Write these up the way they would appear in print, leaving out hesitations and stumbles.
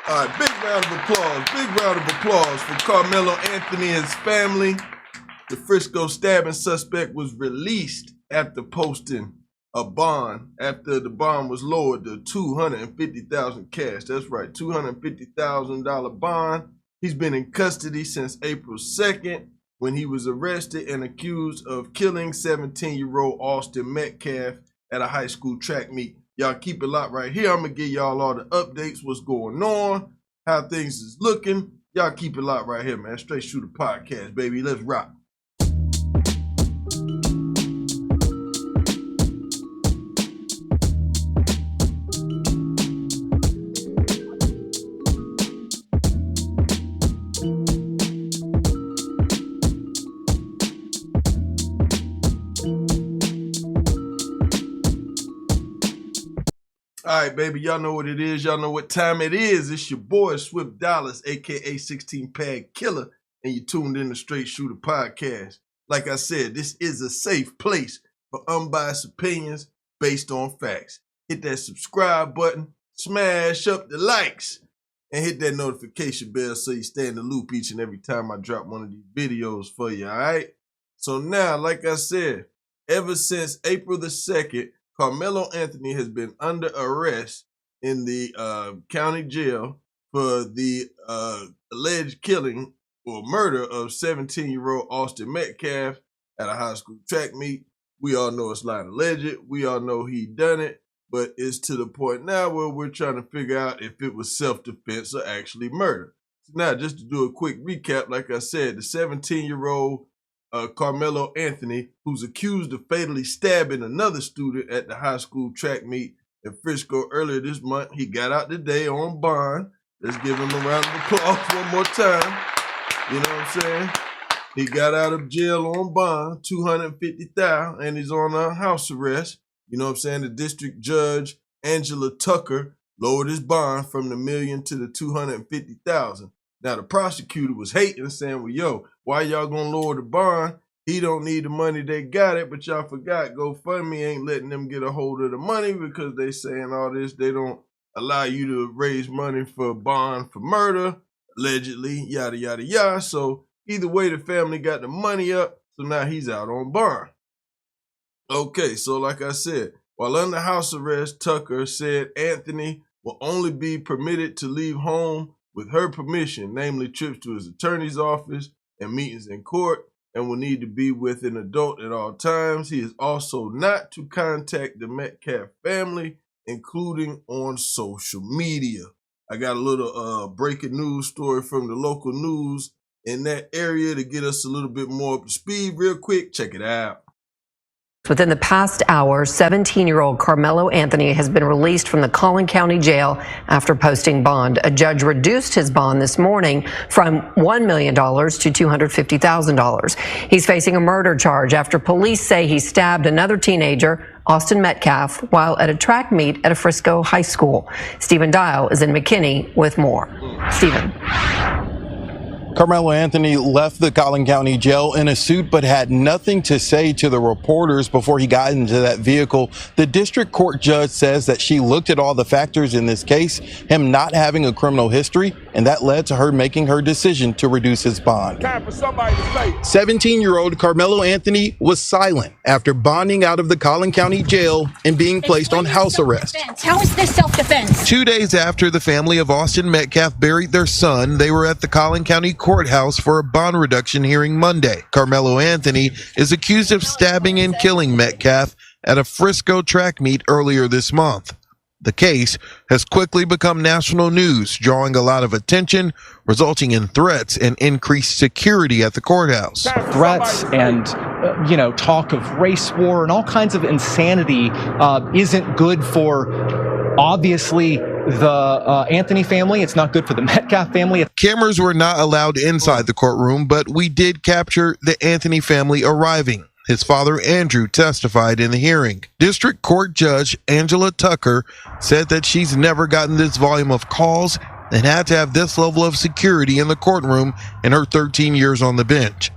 All right, big round of applause. Big round of applause for Karmelo Anthony and his family. The Frisco stabbing suspect was released after posting a bond. After the bond was lowered to $250,000 cash. That's right, $250,000 bond. He's been in custody since April 2nd when he was arrested and accused of killing 17-year-old Austin Metcalf at a high school track meet. Y'all keep it locked right here. I'm going to give y'all all the updates, what's going on, how things is looking. Y'all keep it locked right here, man. Straight Shoota Podcast, baby. Let's rock. All right, baby, y'all know what it is. Y'all know what time it is. It's your boy, Swift Dollars, a.k.a. 16-Pad Killer, and you tuned in to Straight Shoota Podcast. Like I said, this is a safe place for unbiased opinions based on facts. Hit that subscribe button, smash up the likes, and hit that notification bell so you stay in the loop each and every time I drop one of these videos for you, all right? So now, like I said, ever since April the 2nd, Karmelo Anthony has been under arrest in the county jail for the alleged killing or murder of 17-year-old Austin Metcalf at a high school track meet. We all know it's not alleged. We all know he done it, but it's to the point now where we're trying to figure out if it was self-defense or actually murder. So now, just to do a quick recap, like I said, the 17-year-old Karmelo Anthony, who's accused of fatally stabbing another student at the high school track meet in Frisco earlier this month. He got out today on bond. Let's give him a round of applause one more time. You know what I'm saying? He got out of jail on bond, $250,000, and he's on house arrest. You know what I'm saying? The district judge, Angela Tucker, lowered his bond from the $1 million to the $250,000. Now, the prosecutor was hating, saying, well, yo, why y'all gonna lower the bond? He don't need the money, they got it, but y'all forgot GoFundMe ain't letting them get a hold of the money because they saying all this. They don't allow you to raise money for bond for murder, allegedly, yada, yada, yada. So either way, the family got the money up, so now he's out on bond. Okay, so like I said, while under house arrest, Tucker said Anthony will only be permitted to leave home with her permission, namely trips to his attorney's office and meetings in court, and will need to be with an adult at all times. He is also not to contact the Metcalf family, including on social media. I got a little breaking news story from the local news in that area to get us a little bit more up to speed real quick. Check it out. Within the past hour, 17-year-old Karmelo Anthony has been released from the Collin County Jail after posting bond. A judge reduced his bond this morning from $1 million to $250,000. He's facing a murder charge after police say he stabbed another teenager, Austin Metcalf, while at a track meet at a Frisco high school. Stephen Dial is in McKinney with more. Stephen. Karmelo Anthony left the Collin County Jail in a suit but had nothing to say to the reporters before he got into that vehicle. The district court judge says that she looked at all the factors in this case, him not having a criminal history, and that led to her making her decision to reduce his bond. Time for somebody to say. 17-year-old Karmelo Anthony was silent after bonding out of the Collin County Jail and being placed on house arrest. How is this self-defense? 2 days after the family of Austin Metcalf buried their son, they were at the Collin County courthouse for a bond reduction hearing Monday. Karmelo Anthony is accused of stabbing and killing Metcalf at a Frisco track meet earlier this month. The case has quickly become national news, drawing a lot of attention, resulting in threats and increased security at the courthouse. Threats and, talk of race war and all kinds of insanity isn't good for, obviously, the Anthony family. It's not good for the Metcalf family. Cameras were not allowed inside the courtroom, but we did capture the Anthony family arriving. His father, Andrew, testified in the hearing. District Court Judge Angela Tucker said that she's never gotten this volume of calls and had to have this level of security in the courtroom in her 13 years on the bench.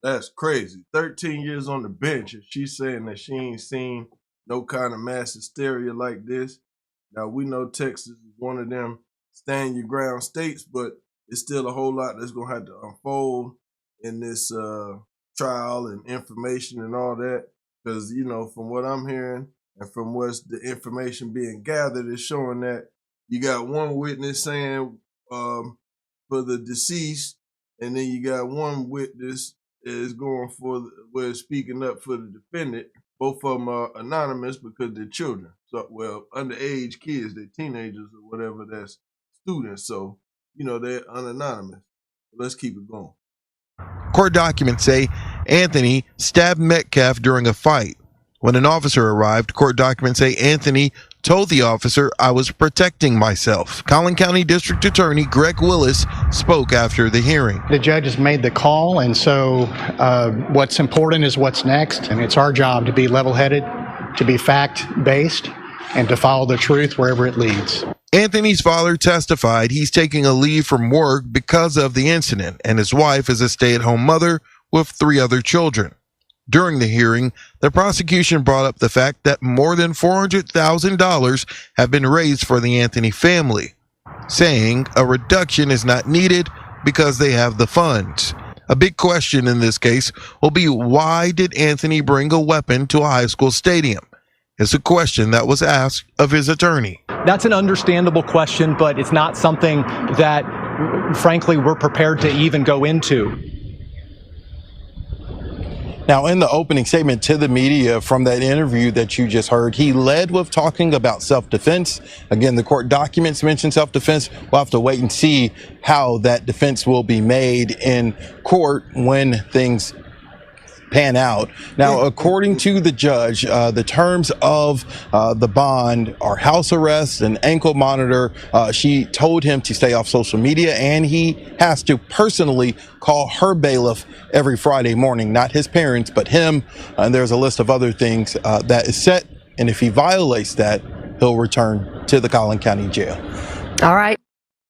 That's crazy. 13 years on the bench. If she's saying that she ain't seen no kind of mass hysteria like this. Now, we know Texas is one of them stand your ground states, but it's still a whole lot that's gonna have to unfold in this trial and information and all that. Because, you know, from what I'm hearing and from what's the information being gathered, is showing that you got one witness saying for the deceased, and then you got one witness is going for speaking up for the defendant. Both of them are anonymous because they're children. So, well, underage kids, they're teenagers or whatever, that's students. So, you know, they're unanonymous. Let's keep it going. Court documents say Anthony stabbed Metcalf during a fight. When an officer arrived, court documents say Anthony told the officer, "I was protecting myself." Collin County District Attorney Greg Willis spoke after the hearing. The judge has made the call, and so what's important is what's next. And it's our job to be level-headed, to be fact-based, and to follow the truth wherever it leads. Anthony's father testified he's taking a leave from work because of the incident, and his wife is a stay-at-home mother with 3 other children. During the hearing, the prosecution brought up the fact that more than $400,000 have been raised for the Anthony family, saying a reduction is not needed because they have the funds. A big question in this case will be, why did Anthony bring a weapon to a high school stadium? It's a question that was asked of his attorney. That's an understandable question, but it's not something that, frankly, we're prepared to even go into. Now, in the opening statement to the media from that interview that you just heard, he led with talking about self-defense. Again, the court documents mention self-defense. We'll have to wait and see how that defense will be made in court when things pan out. Now, according to the judge, the terms of the bond are house arrest and ankle monitor. She told him to stay off social media, and he has to personally call her bailiff every Friday morning, not his parents, but him. And there's a list of other things that is set. And if he violates that, he'll return to the Collin County Jail. All right.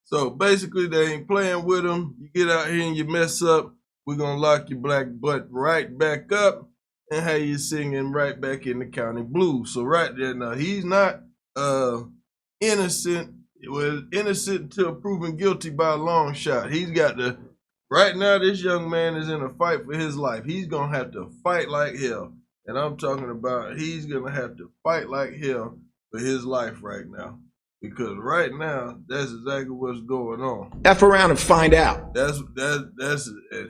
So basically, they ain't playing with him. You get out here and you mess up, we're going to lock your black butt right back up and have you singing right back in the county blues. So right there, now, he's not innocent. It was innocent until proven guilty by a long shot. He's got to, right now, this young man is in a fight for his life. He's going to have to fight like hell. And I'm talking about he's going to have to fight like hell for his life right now. Because right now, that's exactly what's going on. F around and find out. That's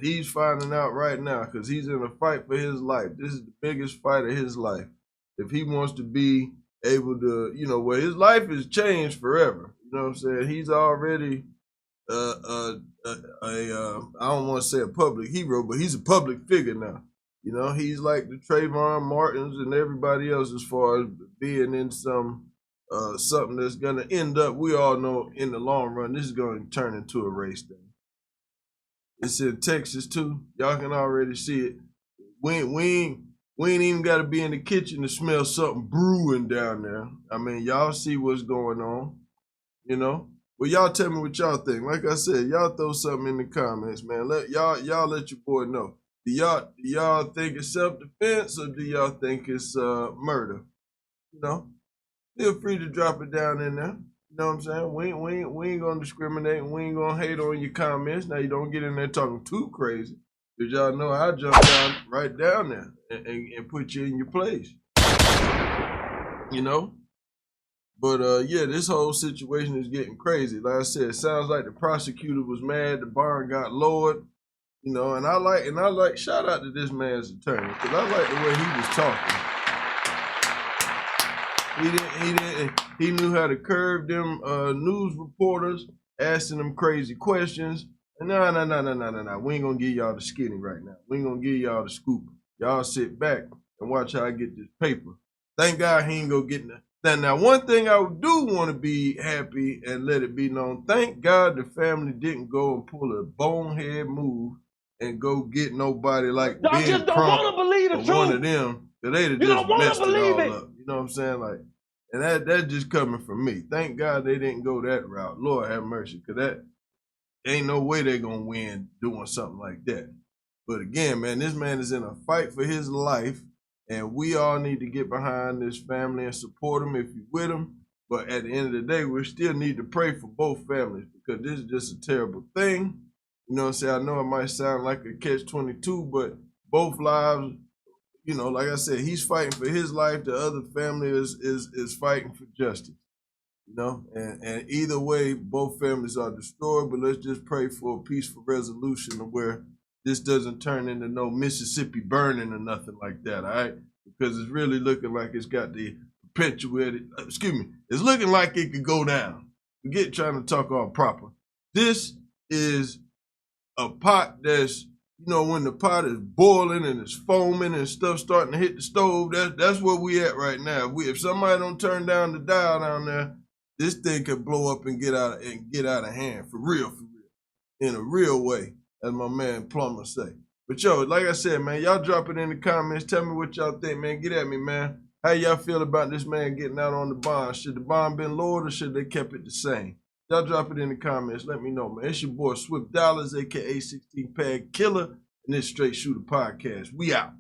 he's finding out right now because he's in a fight for his life. This is the biggest fight of his life. If he wants to be able to, you know, where his life is changed forever. You know what I'm saying? He's already I don't want to say a public hero, but he's a public figure now. You know, he's like the Trayvon Martins and everybody else as far as being in some something that's going to end up, we all know in the long run, this is going to turn into a race thing. It's in Texas too. Y'all can already see it. We ain't even got to be in the kitchen to smell something brewing down there. I mean, y'all see what's going on, you know? Well, y'all tell me what y'all think. Like I said, y'all throw something in the comments, man. Y'all let your boy know. Do y'all think it's self-defense or do y'all think it's murder? You know? Feel free to drop it down in there. You know what I'm saying? We ain't gonna discriminate. We ain't gonna hate on your comments. Now you don't get in there talking too crazy, because y'all know I jump down right down there and put you in your place. You know? But yeah, this whole situation is getting crazy. Like I said, it sounds like the prosecutor was mad, the bar got lowered. You know, and I like shout out to this man's attorney, because I like the way he was talking. He knew how to curve them news reporters, asking them crazy questions. And no. We ain't gonna give y'all the skinny right now. We ain't gonna give y'all the scoop. Y'all sit back and watch how I get this paper. Thank God he ain't gonna get that. Now, one thing I do want to be happy and let it be known, thank God the family didn't go and pull a bonehead move and go get nobody like Ben Crump or one of them, because they'd have just messed it all up. You know what I'm saying? Like, and that's just coming from me. Thank God they didn't go that route. Lord have mercy, because that ain't no way they're going to win doing something like that. But again, man, this man is in a fight for his life, and we all need to get behind this family and support him if you're with him. But at the end of the day, we still need to pray for both families because this is just a terrible thing. You know what I'm saying? I know it might sound like a catch-22, but both lives, you know, like I said, he's fighting for his life. The other family is fighting for justice. You know, and either way, both families are destroyed, but let's just pray for a peaceful resolution of where this doesn't turn into no Mississippi burning or nothing like that, all right? Because it's really looking like it's got the perpetuated, it's looking like it could go down. Forget trying to talk all proper. This is a pot that's, you know, when the pot is boiling and it's foaming and stuff starting to hit the stove, that's where we at right now. If somebody don't turn down the dial down there, this thing could blow up and get out of hand, for real, in a real way, as my man Plumber say. But yo, like I said, man, y'all drop it in the comments. Tell me what y'all think, man. Get at me, man. How y'all feel about this man getting out on the bond? Should the bond been lowered or should they kept it the same? Y'all drop it in the comments. Let me know, man. It's your boy Swift Dollars, aka 16 Pad Killer, and this Straight Shooter Podcast. We out.